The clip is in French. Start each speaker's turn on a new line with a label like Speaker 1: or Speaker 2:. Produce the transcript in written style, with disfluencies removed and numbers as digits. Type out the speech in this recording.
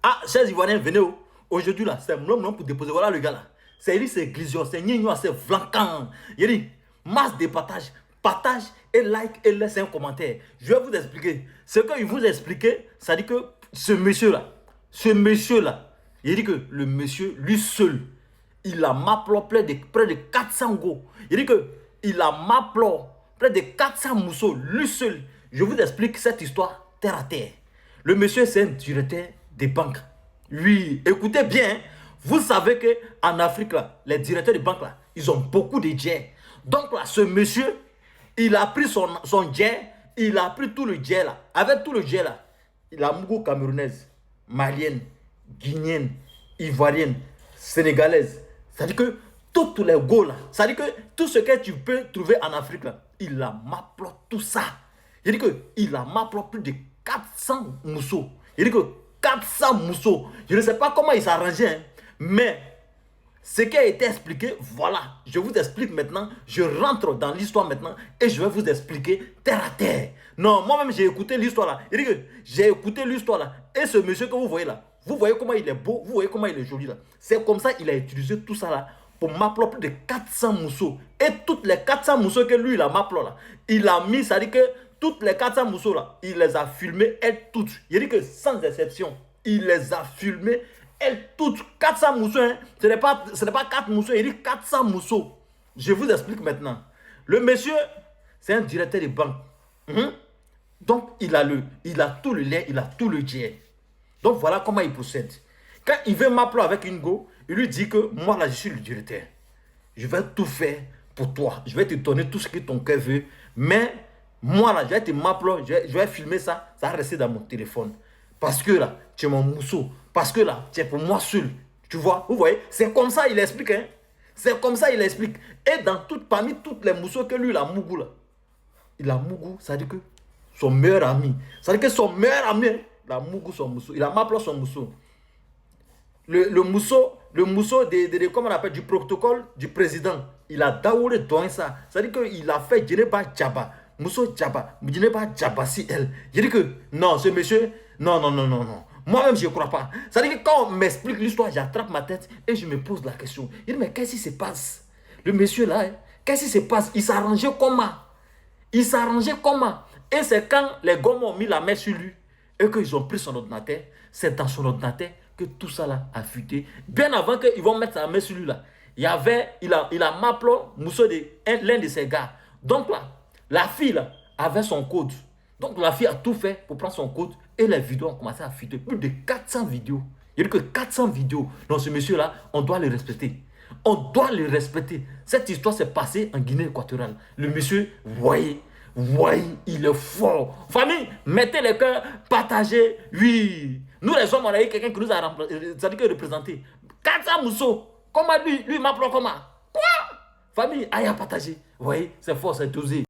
Speaker 1: Ah, chers Ivoiriens, venez où? Aujourd'hui là, c'est mon pour déposer. Voilà le gars là. C'est lui, c'est Glisio, c'est Nino, c'est Flancan. Il dit, masse de partage. Partage et like et laisse un commentaire. Je vais vous expliquer. Ce qu'il vous expliquer, ça dit que ce monsieur-là, il dit que le monsieur, lui seul, il a maplot près de 400 go. Il dit que il a maplot près de 400 mousseaux, lui seul. Je vous explique cette histoire terre à terre. Le monsieur, c'est un directeur des banques. Oui, écoutez bien, hein. Vous savez qu'en Afrique, là, les directeurs de banques, là, ils ont beaucoup de jets. Donc là, ce monsieur, il a pris son jet, il a pris tout le jet là. Avec tout le jet là, il a Mougou camerounaise, malienne, guinéenne, ivoirienne, sénégalaise. C'est-à-dire que toutes les go là, c'est-à-dire que tout ce que tu peux trouver en Afrique là, il a maplot tout ça. Il dit qu'il a maplot plus de 400 mousseaux. Il dit que 400 mousseaux. Je ne sais pas comment il s'arrangeait, hein, mais ce qui a été expliqué, voilà. Je vous explique maintenant. Je rentre dans l'histoire maintenant et je vais vous expliquer terre à terre. Non, moi-même, j'ai écouté l'histoire là. Il dit que j'ai écouté l'histoire là. Et ce monsieur que vous voyez là, vous voyez comment il est beau, vous voyez comment il est joli là. C'est comme ça qu'il a utilisé tout ça là pour m'appeler plus de 400 mousseaux. Et toutes les 400 mousseaux que lui, il a m'appelé là, il a mis, ça dit que toutes les 400 mousseaux là, il les a filmées, elles toutes. Il dit que sans exception, il les a filmées, elles toutes. 400 mousseaux, hein. Ce n'est pas 4 mousseaux, il dit 400 mousseaux. Je vous explique maintenant. Le monsieur, c'est un directeur de banque. Donc, il a tout le lait, il a tout le jet. Donc, voilà comment il procède. Quand il veut m'appeler avec une go, il lui dit que moi, là, je suis le directeur. Je vais tout faire pour toi. Je vais te donner tout ce que ton cœur veut. Mais moi, là, je vais te m'appeler, je vais filmer ça. Ça va rester dans mon téléphone. Parce que là, tu es mon mousseau. Parce que là, tu es pour moi seul. Tu vois, vous voyez, c'est comme ça il explique. Hein? C'est comme ça il explique. Et parmi toutes les mousseaux que lui, il a Mougou là. Il a Mougou, ça veut dire que son meilleur ami. Ça veut dire que son meilleur ami, hein, il a Mougou son mousseau. Il a m'appelé son mousseau. Le mousseau comment on appelle, du protocole du président. Il a daoulé dans ça. Ça veut dire qu'il a fait Djeneba Djaba. Mousseau Djaba. Djeneba Djaba si elle. Je dis que non, ce monsieur, non. Moi-même, je ne crois pas. Ça veut dire que quand on m'explique l'histoire, j'attrape ma tête et je me pose la question. Je dis, mais qu'est-ce qui se passe? Le monsieur là, hein, qu'est-ce qui se passe? Il s'arrangeait comment? Et c'est quand les gommes ont mis la main sur lui et qu'ils ont pris son ordinateur, c'est dans son ordinateur que tout ça là a fuité. Bien avant qu'ils vont mettre sa main sur lui là, il a m'appelé Mousso l'un de ses gars. Donc là, la fille là avait son code. Donc la fille a tout fait pour prendre son code et les vidéos ont commencé à fuiter. Plus de 400 vidéos. Il y a que 400 vidéos. Donc ce monsieur là, on doit le respecter. On doit le respecter. Cette histoire s'est passée en Guinée équatoriale. Le monsieur, voyez, il est fort. Famille, mettez les cœurs, partagez. Oui. Nous les hommes, on a eu quelqu'un qui nous a représenté. 400 mousseaux. Comment lui m'appelle comment? Quoi? Famille, aïe à partager. Vous voyez, c'est fort, c'est osé.